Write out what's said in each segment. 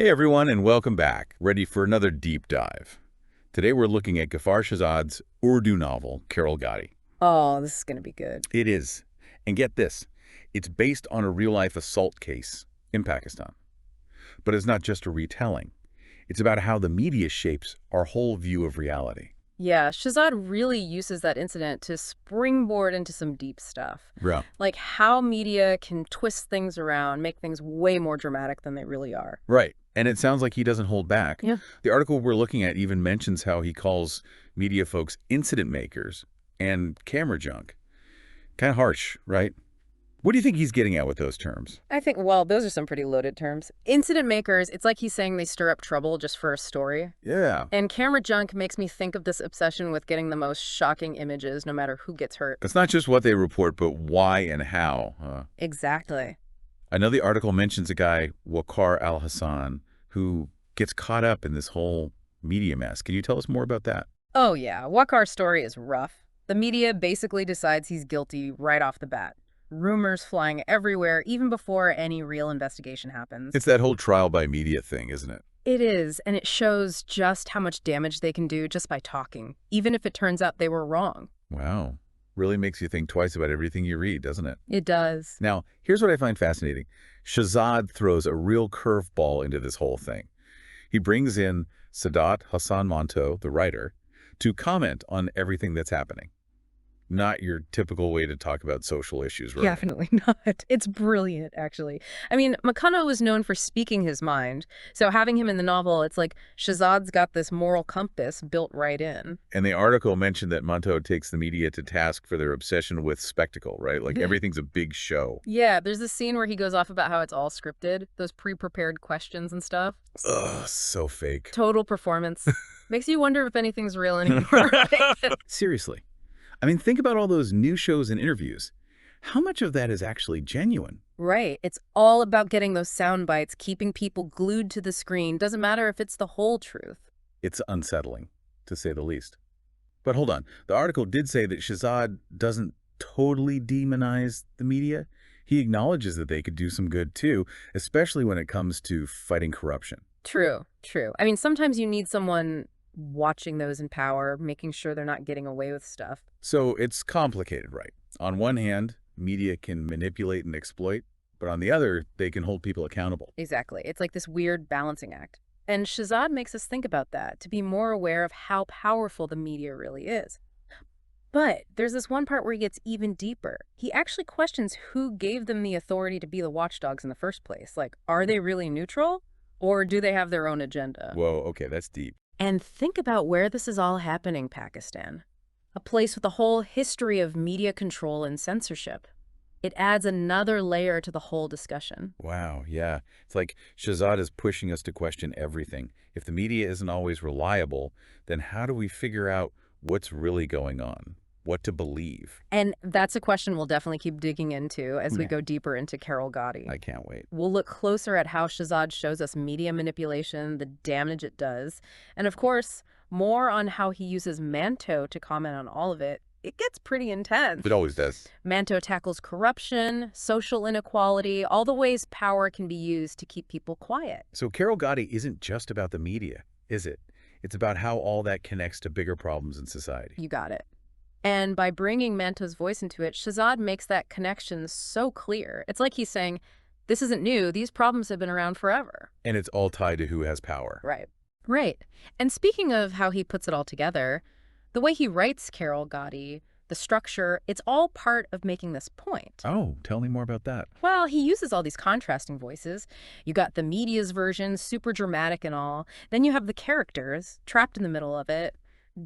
Hey everyone, and welcome back. Ready for another deep dive. Today we're looking at Ghafar Shahzad's Urdu novel, Karol Ghati. Oh, this is going to be good. It is. And get this, it's based on a real-life assault case in Pakistan. But it's not just a retelling. It's about how the media shapes our whole view of reality. Yeah, Shahzad really uses that incident to springboard into some deep stuff. Yeah. Like how media can twist things around, make things way more dramatic than they really are. Right. And it sounds like he doesn't hold back. Yeah. The article we're looking at even mentions how he calls media folks incident makers and camera junk. Kind of harsh, right? What do you think he's getting at with those terms? I think, well, those are some pretty loaded terms. Incident makers, it's like he's saying they stir up trouble just for a story. Yeah. And camera junk makes me think of this obsession with getting the most shocking images no matter who gets hurt. It's not just what they report, but why and how. Exactly. I know the article mentions a guy, Ghafar Hassan, who gets caught up in this whole media mess. Can you tell us more about that? Oh yeah, Wakhar's story is rough. The media basically decides he's guilty right off the bat. Rumors flying everywhere, even before any real investigation happens. It's that whole trial by media thing, isn't it? It is, and it shows just how much damage they can do just by talking, even if it turns out they were wrong. Wow. Really makes you think twice about everything you read, doesn't it? It does. Now, here's what I find fascinating. Shahzad throws a real curveball into this whole thing. He brings in Saadat Hasan Manto, the writer, to comment on everything that's happening. Not your typical way to talk about social issues, right? Definitely not. It's brilliant, actually. I mean, McConaughey was known for speaking his mind, so having him in the novel, it's like Shahzad's got this moral compass built right in. And the article mentioned that Manto takes the media to task for their obsession with spectacle, right? Like everything's a big show. Yeah, there's this scene where he goes off about how it's all scripted, those pre-prepared questions and stuff. Ugh, so fake. Total performance. Makes you wonder if anything's real anymore. Seriously. I mean, think about all those news shows and interviews. How much of that is actually genuine? Right. It's all about getting those sound bites, keeping people glued to the screen. Doesn't matter if it's the whole truth. It's unsettling, to say the least. But hold on. The article did say that Shahzad doesn't totally demonize the media. He acknowledges that they could do some good, too, especially when it comes to fighting corruption. True, true. I mean, sometimes you need someone watching those in power, making sure they're not getting away with stuff. So it's complicated, right? On one hand, media can manipulate and exploit, but on the other, they can hold people accountable. Exactly. It's like this weird balancing act. And Shahzad makes us think about that, to be more aware of how powerful the media really is. But there's this one part where he gets even deeper. He actually questions who gave them the authority to be the watchdogs in the first place. Like, are they really neutral? Or do they have their own agenda? Whoa, okay, that's deep. And think about where this is all happening, Pakistan. A place with a whole history of media control and censorship. It adds another layer to the whole discussion. Wow, yeah. It's like Shahzad is pushing us to question everything. If the media isn't always reliable, then how do we figure out what's really going on? What to believe? And that's a question we'll definitely keep digging into as we go deeper into Karol Ghati. I can't wait. We'll look closer at how Shahzad shows us media manipulation, the damage it does, and of course, more on how he uses Manto to comment on all of it. It gets pretty intense. It always does. Manto tackles corruption, social inequality, all the ways power can be used to keep people quiet. So Karol Ghati isn't just about the media, is it? It's about how all that connects to bigger problems in society. You got it. And by bringing Manto's voice into it, Shahzad makes that connection so clear. It's like he's saying, this isn't new. These problems have been around forever. And it's all tied to who has power. Right. Right. And speaking of how he puts it all together, the way he writes Karol Ghati, the structure, it's all part of making this point. Oh, tell me more about that. Well, he uses all these contrasting voices. You got the media's version, super dramatic and all. Then you have the characters trapped in the middle of it,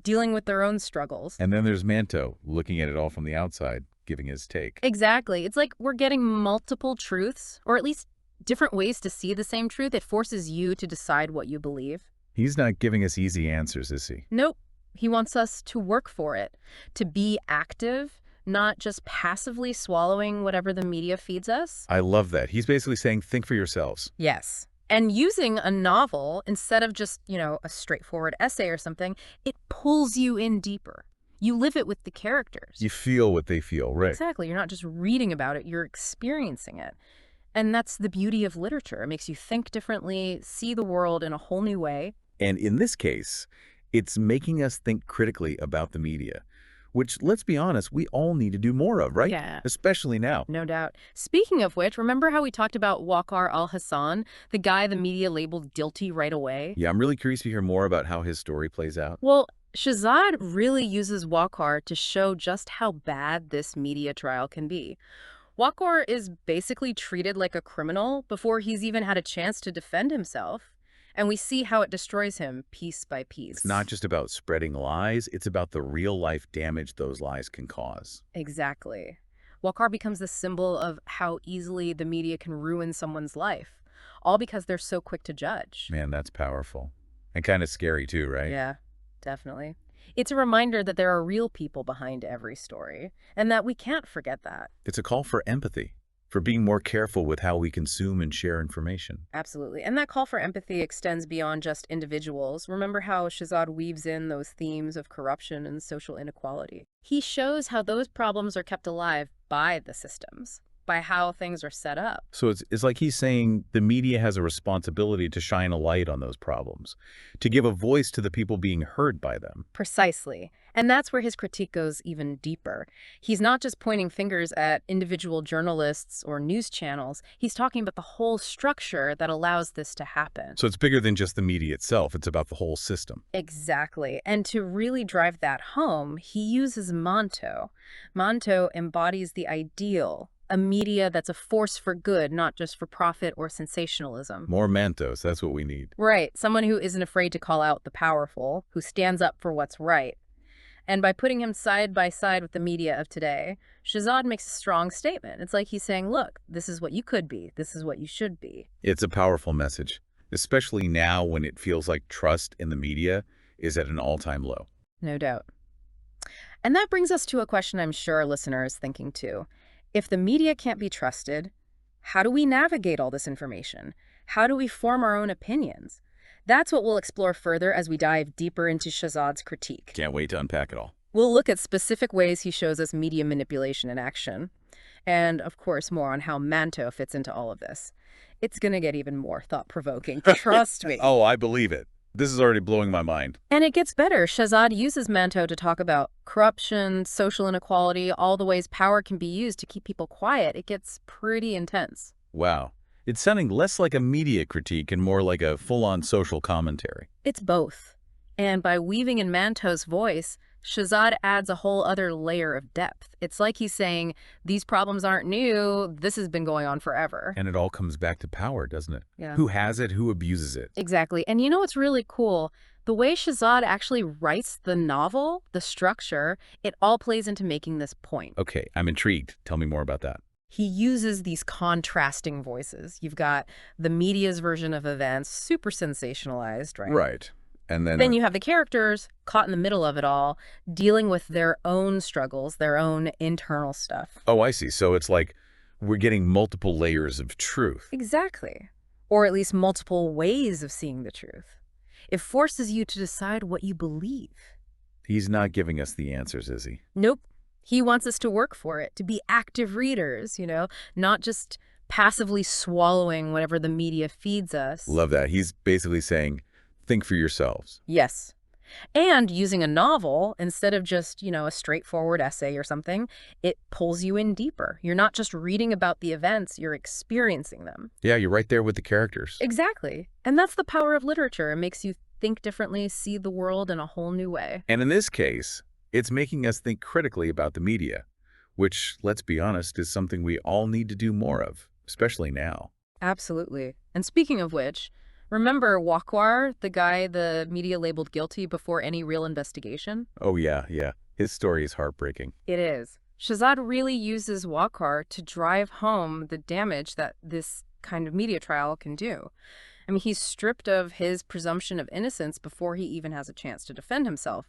dealing with their own struggles. And then there's Manto, looking at it all from the outside, giving his take. Exactly. It's like we're getting multiple truths, or at least different ways to see the same truth. It forces you to decide what you believe. He's not giving us easy answers, is he? Nope. He wants us to work for it, to be active, not just passively swallowing whatever the media feeds us. I love that. He's basically saying, think for yourselves. Yes. And using a novel instead of just, a straightforward essay or something, it pulls you in deeper. You live it with the characters. You feel what they feel, right? Exactly. You're not just reading about it, you're experiencing it. And that's the beauty of literature. It makes you think differently, see the world in a whole new way. And in this case, it's making us think critically about the media, which, let's be honest, we all need to do more of, right? Yeah. Especially now. No doubt. Speaking of which, remember how we talked about Waqar al-Hassan, the guy the media labeled guilty right away? Yeah, I'm really curious to hear more about how his story plays out. Well, Shahzad really uses Waqar to show just how bad this media trial can be. Waqar is basically treated like a criminal before he's even had a chance to defend himself. And we see how it destroys him piece by piece. It's not just about spreading lies, it's about the real-life damage those lies can cause. Exactly. Waqar becomes the symbol of how easily the media can ruin someone's life, all because they're so quick to judge. Man, that's powerful. And kind of scary too, right? Yeah, definitely. It's a reminder that there are real people behind every story, and that we can't forget that. It's a call for empathy, for being more careful with how we consume and share information. Absolutely. And that call for empathy extends beyond just individuals. Remember how Shahzad weaves in those themes of corruption and social inequality. He shows how those problems are kept alive by the systems, by how things are set up. So it's like he's saying the media has a responsibility to shine a light on those problems, to give a voice to the people being heard by them. Precisely. And that's where his critique goes even deeper. He's not just pointing fingers at individual journalists or news channels. He's talking about the whole structure that allows this to happen. So it's bigger than just the media itself. It's about the whole system. Exactly. And to really drive that home, he uses Manto. Manto embodies the ideal, a media that's a force for good, not just for profit or sensationalism. More Mantos, that's what we need. Right. Someone who isn't afraid to call out the powerful, who stands up for what's right. And by putting him side by side with the media of today, Shahzad makes a strong statement. It's like he's saying, look, this is what you could be. This is what you should be. It's a powerful message, especially now when it feels like trust in the media is at an all-time low. No doubt. And that brings us to a question I'm sure our listener is thinking too. If the media can't be trusted, how do we navigate all this information? How do we form our own opinions? That's what we'll explore further as we dive deeper into Shahzad's critique. Can't wait to unpack it all. We'll look at specific ways he shows us media manipulation in action. And, of course, more on how Manto fits into all of this. It's going to get even more thought-provoking. Trust me. Oh, I believe it. This is already blowing my mind. And it gets better. Shahzad uses Manto to talk about corruption, social inequality, all the ways power can be used to keep people quiet. It gets pretty intense. Wow. It's sounding less like a media critique and more like a full-on social commentary. It's both. And by weaving in Manto's voice, Shahzad adds a whole other layer of depth. It's like he's saying, these problems aren't new, this has been going on forever. And it all comes back to power, doesn't it? Yeah. Who has it, who abuses it? Exactly. And you know what's really cool? The way Shahzad actually writes the novel, the structure, it all plays into making this point. Okay, I'm intrigued. Tell me more about that. He uses these contrasting voices. You've got the media's version of events, super sensationalized, right? Right. And Then you have the characters caught in the middle of it all, dealing with their own struggles, their own internal stuff. Oh, I see. So it's like we're getting multiple layers of truth. Exactly. Or at least multiple ways of seeing the truth. It forces you to decide what you believe. He's not giving us the answers, is he? Nope. He wants us to work for it, to be active readers, not just passively swallowing whatever the media feeds us. Love that. He's basically saying, think for yourselves. Yes. And using a novel, instead of just, a straightforward essay or something, it pulls you in deeper. You're not just reading about the events, you're experiencing them. Yeah, you're right there with the characters. Exactly. And that's the power of literature. It makes you think differently, see the world in a whole new way. And in this case, it's making us think critically about the media, which, let's be honest, is something we all need to do more of, especially now. Absolutely. And speaking of which, remember Waqar, the guy the media labeled guilty before any real investigation? Oh, yeah. His story is heartbreaking. It is. Shahzad really uses Waqar to drive home the damage that this kind of media trial can do. I mean, he's stripped of his presumption of innocence before he even has a chance to defend himself.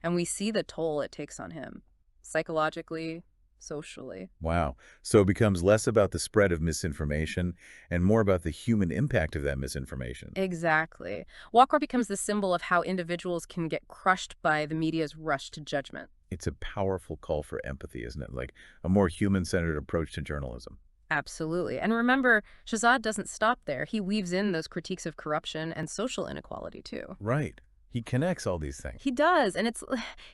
And we see the toll it takes on him, psychologically, socially. Wow. So it becomes less about the spread of misinformation and more about the human impact of that misinformation. Exactly. Waqar becomes the symbol of how individuals can get crushed by the media's rush to judgment. It's a powerful call for empathy, isn't it? Like a more human-centered approach to journalism. Absolutely. And remember, Shahzad doesn't stop there. He weaves in those critiques of corruption and social inequality, too. Right. He connects all these things. He does. And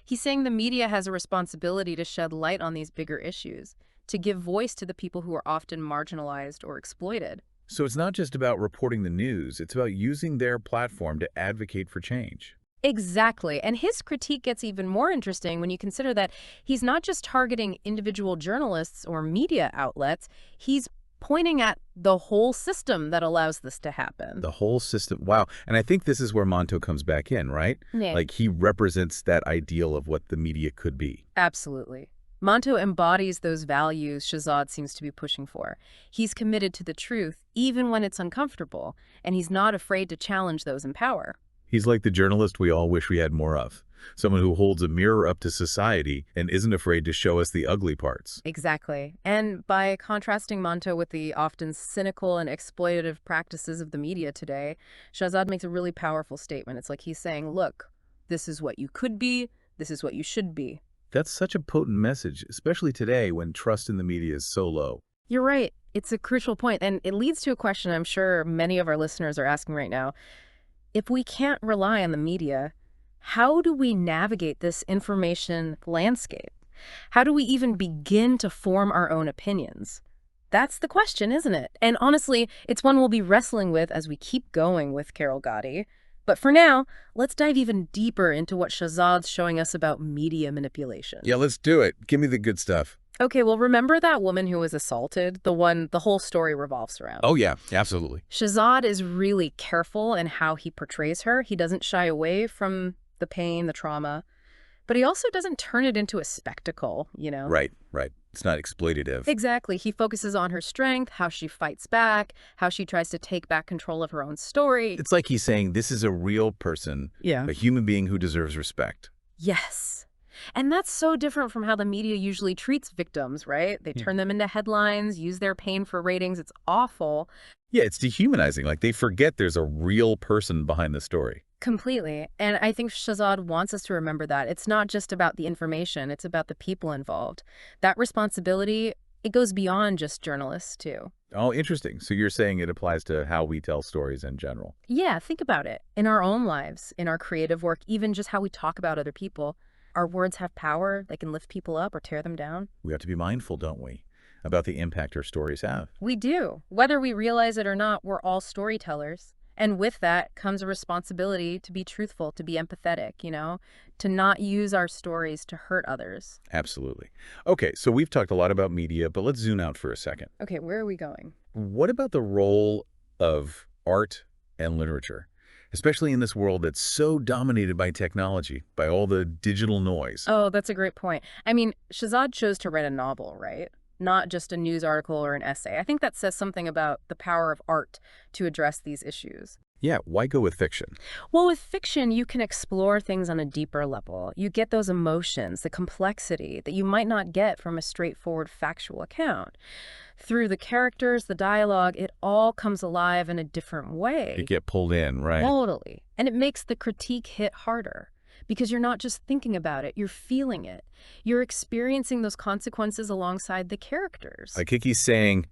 he's saying the media has a responsibility to shed light on these bigger issues, to give voice to the people who are often marginalized or exploited. So it's not just about reporting the news, it's about using their platform to advocate for change. Exactly. And his critique gets even more interesting when you consider that he's not just targeting individual journalists or media outlets, he's pointing at the whole system that allows this to happen. The whole system. Wow. And I think this is where Manto comes back in, right? Yeah. Like he represents that ideal of what the media could be. Absolutely. Manto embodies those values Shahzad seems to be pushing for. He's committed to the truth, even when it's uncomfortable, and he's not afraid to challenge those in power. He's like the journalist we all wish we had more of. Someone who holds a mirror up to society and isn't afraid to show us the ugly parts. Exactly. And by contrasting Manto with the often cynical and exploitative practices of the media today, Shahzad makes a really powerful statement. It's like he's saying, look, this is what you could be, this is what you should be. That's such a potent message, especially today when trust in the media is so low. You're right. It's a crucial point, and it leads to a question I'm sure many of our listeners are asking right now. If we can't rely on the media, how do we navigate this information landscape? How do we even begin to form our own opinions? That's the question, isn't it? And honestly, it's one we'll be wrestling with as we keep going with Karol Ghati. But for now, let's dive even deeper into what Shahzad's showing us about media manipulation. Yeah, let's do it. Give me the good stuff. Okay, well, remember that woman who was assaulted? The one the whole story revolves around. Oh, yeah, absolutely. Shahzad is really careful in how he portrays her. He doesn't shy away from the pain, the trauma, but he also doesn't turn it into a spectacle, you know? Right, right. It's not exploitative. Exactly. He focuses on her strength, how she fights back, how she tries to take back control of her own story. It's like he's saying this is a real person, Yeah. a human being who deserves respect. Yes. And that's so different from how the media usually treats victims, right? They turn them into headlines, use their pain for ratings. It's awful. Yeah, it's dehumanizing. Like they forget there's a real person behind the story. Completely. And I think Shahzad wants us to remember that. It's not just about the information, it's about the people involved. That responsibility, it goes beyond just journalists, too. Oh, interesting. So you're saying it applies to how we tell stories in general. Yeah, think about it. In our own lives, in our creative work, even just how we talk about other people, our words have power. They can lift people up or tear them down. We have to be mindful, don't we, about the impact our stories have. We do. Whether we realize it or not, we're all storytellers. And with that comes a responsibility to be truthful, to be empathetic, you know, to not use our stories to hurt others. Absolutely. Okay, so we've talked a lot about media, but let's zoom out for a second. Okay, where are we going? What about the role of art and literature, especially in this world that's so dominated by technology, by all the digital noise? Oh, that's a great point. I mean, Shahzad chose to write a novel, right? Not just a news article or an essay. I think that says something about the power of art to address these issues. Yeah, why go with fiction? Well, with fiction, you can explore things on a deeper level. You get those emotions, the complexity that you might not get from a straightforward factual account. Through the characters, the dialogue, it all comes alive in a different way. You get pulled in, right? Totally. And it makes the critique hit harder. Because you're not just thinking about it, you're feeling it. You're experiencing those consequences alongside the characters. Like Kiki's saying,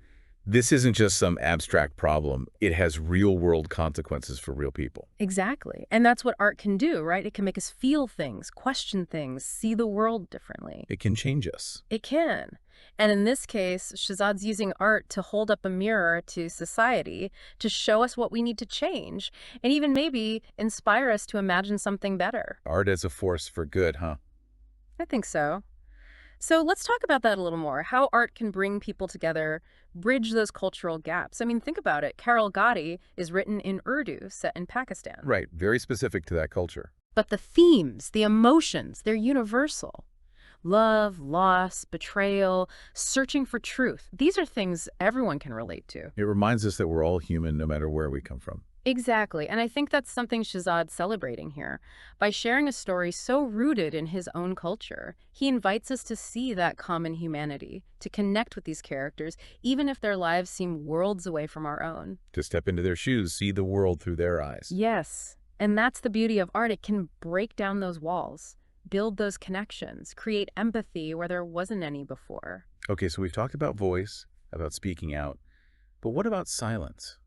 this isn't just some abstract problem. It has real-world consequences for real people. Exactly. And that's what art can do, right? It can make us feel things, question things, see the world differently. It can change us. It can. And in this case, Shahzad's using art to hold up a mirror to society, to show us what we need to change, and even maybe inspire us to imagine something better. Art as a force for good, huh? I think so. So let's talk about that a little more, how art can bring people together, bridge those cultural gaps. I mean, think about it. Karol Ghati is written in Urdu, set in Pakistan. Right, very specific to that culture. But the themes, the emotions, they're universal. Love, loss, betrayal, searching for truth. These are things everyone can relate to. It reminds us that we're all human no matter where we come from. Exactly. And I think that's something Shahzad's celebrating here. By sharing a story so rooted in his own culture, he invites us to see that common humanity, to connect with these characters, even if their lives seem worlds away from our own. To step into their shoes, see the world through their eyes. Yes. And that's the beauty of art. It can break down those walls, build those connections, create empathy where there wasn't any before. Okay, so we've talked about voice, about speaking out. But what about silence?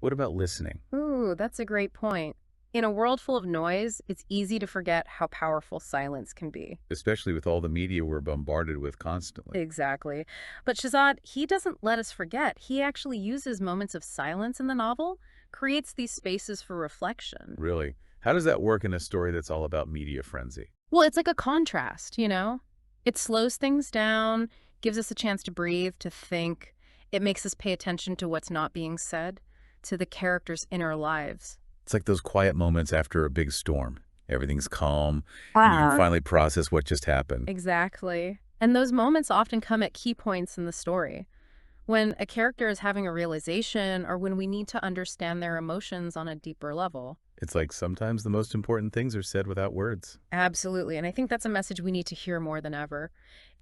What about listening? Ooh, that's a great point. In a world full of noise, it's easy to forget how powerful silence can be. Especially with all the media we're bombarded with constantly. Exactly. But Shahzad, he doesn't let us forget. He actually uses moments of silence in the novel, creates these spaces for reflection. Really? How does that work in a story that's all about media frenzy? Well, it's like a contrast, you know? It slows things down, gives us a chance to breathe, to think. It makes us pay attention to what's not being said, to the characters' inner lives. It's like those quiet moments after a big storm. Everything's calm, and you can finally process what just happened. Exactly. And those moments often come at key points in the story. When a character is having a realization or when we need to understand their emotions on a deeper level. It's like sometimes the most important things are said without words. Absolutely. And I think that's a message we need to hear more than ever.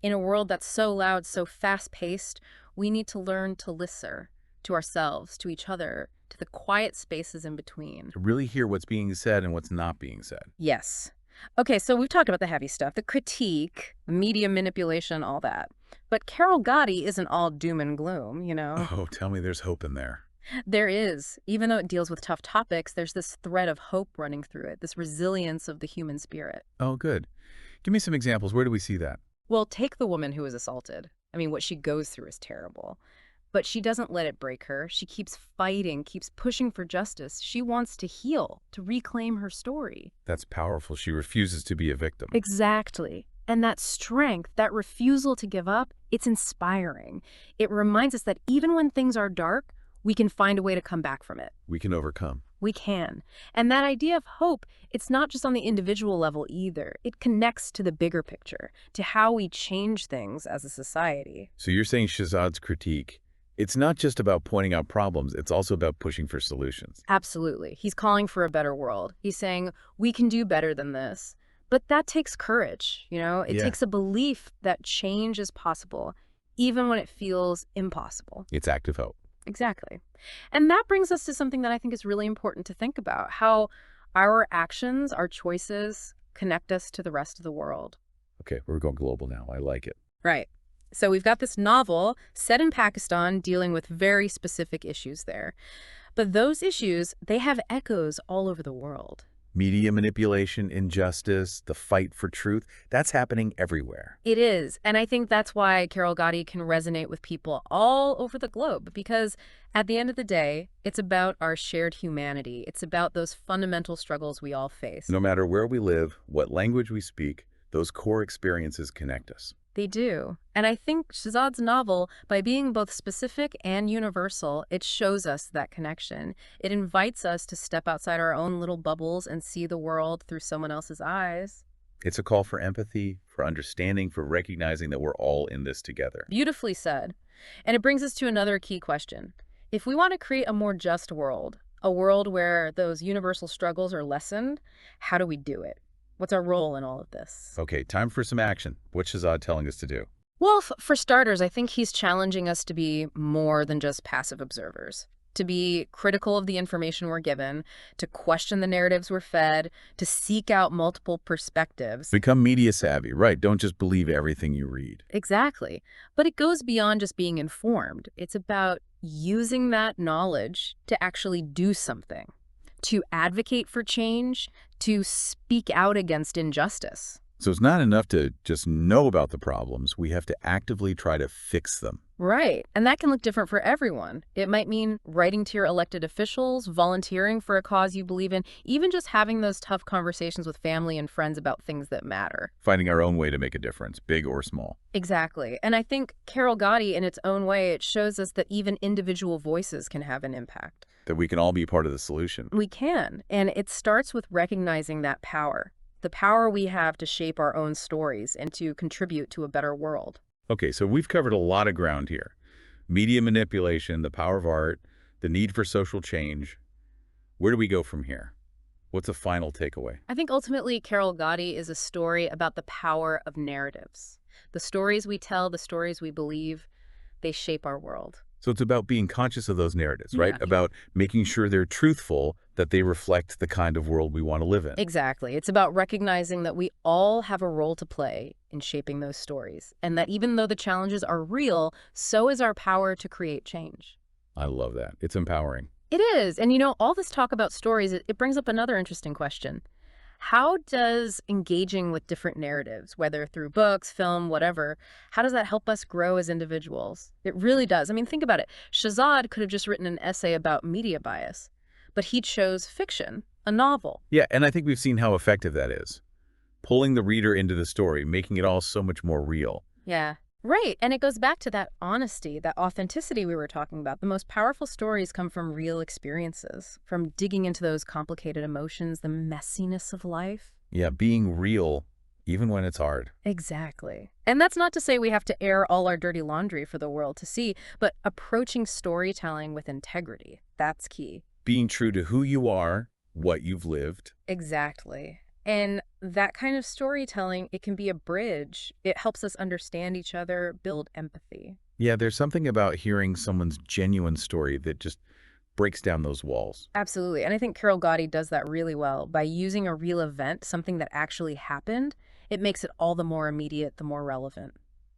In a world that's so loud, so fast-paced, we need to learn to listen to ourselves, to each other, to the quiet spaces in between. To really hear what's being said and what's not being said. Yes. Okay, so we've talked about the heavy stuff, the critique, media manipulation, all that. But Karol Ghati isn't all doom and gloom, you know? Oh, tell me there's hope in there. There is. Even though it deals with tough topics, there's this thread of hope running through it, this resilience of the human spirit. Oh, good. Give me some examples. Where do we see that? Well, take the woman who was assaulted. I mean, what she goes through is terrible. But she doesn't let it break her. She keeps fighting, keeps pushing for justice. She wants to heal, to reclaim her story. That's powerful. She refuses to be a victim. Exactly. And that strength, that refusal to give up, it's inspiring. It reminds us that even when things are dark, we can find a way to come back from it. We can overcome. We can. And that idea of hope, it's not just on the individual level either. It connects to the bigger picture, to how we change things as a society. So you're saying Shahzad's critique, it's not just about pointing out problems, it's also about pushing for solutions. Absolutely. He's calling for a better world. He's saying, we can do better than this. But that takes courage, you know? It takes a belief that change is possible, even when it feels impossible. It's active hope. Exactly. And that brings us to something that I think is really important to think about, how our actions, our choices connect us to the rest of the world. Okay, we're going global now. I like it. Right. So we've got this novel set in Pakistan dealing with very specific issues there. But those issues, they have echoes all over the world. Media manipulation, injustice, the fight for truth, that's happening everywhere. It is. And I think that's why Karol Ghati can resonate with people all over the globe, because at the end of the day, it's about our shared humanity. It's about those fundamental struggles we all face. No matter where we live, what language we speak, those core experiences connect us. They do. And I think Shahzad's novel, by being both specific and universal, it shows us that connection. It invites us to step outside our own little bubbles and see the world through someone else's eyes. It's a call for empathy, for understanding, for recognizing that we're all in this together. Beautifully said. And it brings us to another key question. If we want to create a more just world, a world where those universal struggles are lessened, how do we do it? What's our role in all of this? Okay, time for some action. What's Shahzad telling us to do? Well, for starters, I think he's challenging us to be more than just passive observers, to be critical of the information we're given, to question the narratives we're fed, to seek out multiple perspectives. Become media savvy, right? Don't just believe everything you read. Exactly. But it goes beyond just being informed. It's about using that knowledge to actually do something, to advocate for change, to speak out against injustice. So it's not enough to just know about the problems. We have to actively try to fix them. Right. And that can look different for everyone. It might mean writing to your elected officials, volunteering for a cause you believe in, even just having those tough conversations with family and friends about things that matter. Finding our own way to make a difference, big or small. Exactly. And I think Karol Ghati, in its own way, it shows us that even individual voices can have an impact. That we can all be part of the solution. We can. And it starts with recognizing that power, the power we have to shape our own stories and to contribute to a better world. Okay, so we've covered a lot of ground here. Media manipulation, the power of art, the need for social change. Where do we go from here? What's a final takeaway? I think ultimately Karol Ghati is a story about the power of narratives. The stories we tell, the stories we believe, they shape our world. So it's about being conscious of those narratives, right? Yeah. About making sure they're truthful, that they reflect the kind of world we want to live in. Exactly. It's about recognizing that we all have a role to play in shaping those stories, and that even though the challenges are real, so is our power to create change. I love that. It's empowering. It is. And all this talk about stories, it brings up another interesting question. How does engaging with different narratives, whether through books, film, whatever, how does that help us grow as individuals? It really does. I mean, think about it. Shahzad could have just written an essay about media bias, but he chose fiction, a novel. Yeah, and I think we've seen how effective that is. Pulling the reader into the story, making it all so much more real. Yeah. Right. And it goes back to that honesty, that authenticity we were talking about. The most powerful stories come from real experiences, from digging into those complicated emotions, the messiness of life. Yeah, being real, even when it's hard. Exactly. And that's not to say we have to air all our dirty laundry for the world to see, but approaching storytelling with integrity, that's key. Being true to who you are, what you've lived. Exactly. And that kind of storytelling, it can be a bridge. It helps us understand each other, build empathy. Yeah, there's something about hearing someone's genuine story that just breaks down those walls. Absolutely. And I think Karol Ghati does that really well. By using a real event, something that actually happened, it makes it all the more immediate, the more relevant.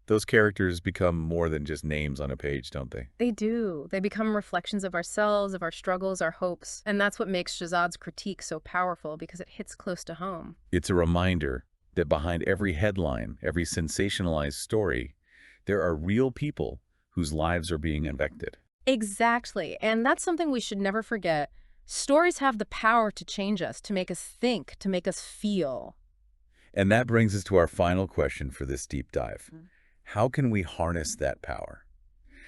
Those characters become more than just names on a page, don't they? They do. They become reflections of ourselves, of our struggles, our hopes. And that's what makes Shahzad's critique so powerful, because it hits close to home. It's a reminder that behind every headline, every sensationalized story, there are real people whose lives are being affected. Exactly. And that's something we should never forget. Stories have the power to change us, to make us think, to make us feel. And that brings us to our final question for this deep dive. How can we harness that power?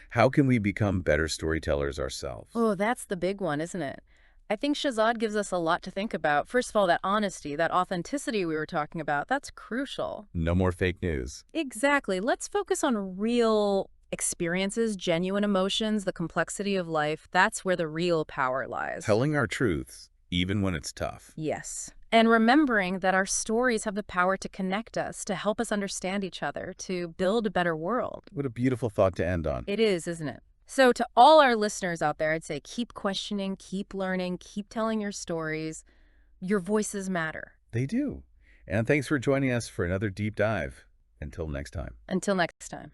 How can we become better storytellers ourselves? Oh, that's the big one, isn't it? I think Shahzad gives us a lot to think about. First of all, that honesty, that authenticity we were talking about, that's crucial. No more fake news. Exactly. Let's focus on real experiences, genuine emotions, the complexity of life. That's where the real power lies. Telling our truths, even when it's tough. Yes. And remembering that our stories have the power to connect us, to help us understand each other, to build a better world. What a beautiful thought to end on. It is, isn't it? So to all our listeners out there, I'd say keep questioning, keep learning, keep telling your stories. Your voices matter. They do. And thanks for joining us for another deep dive. Until next time. Until next time.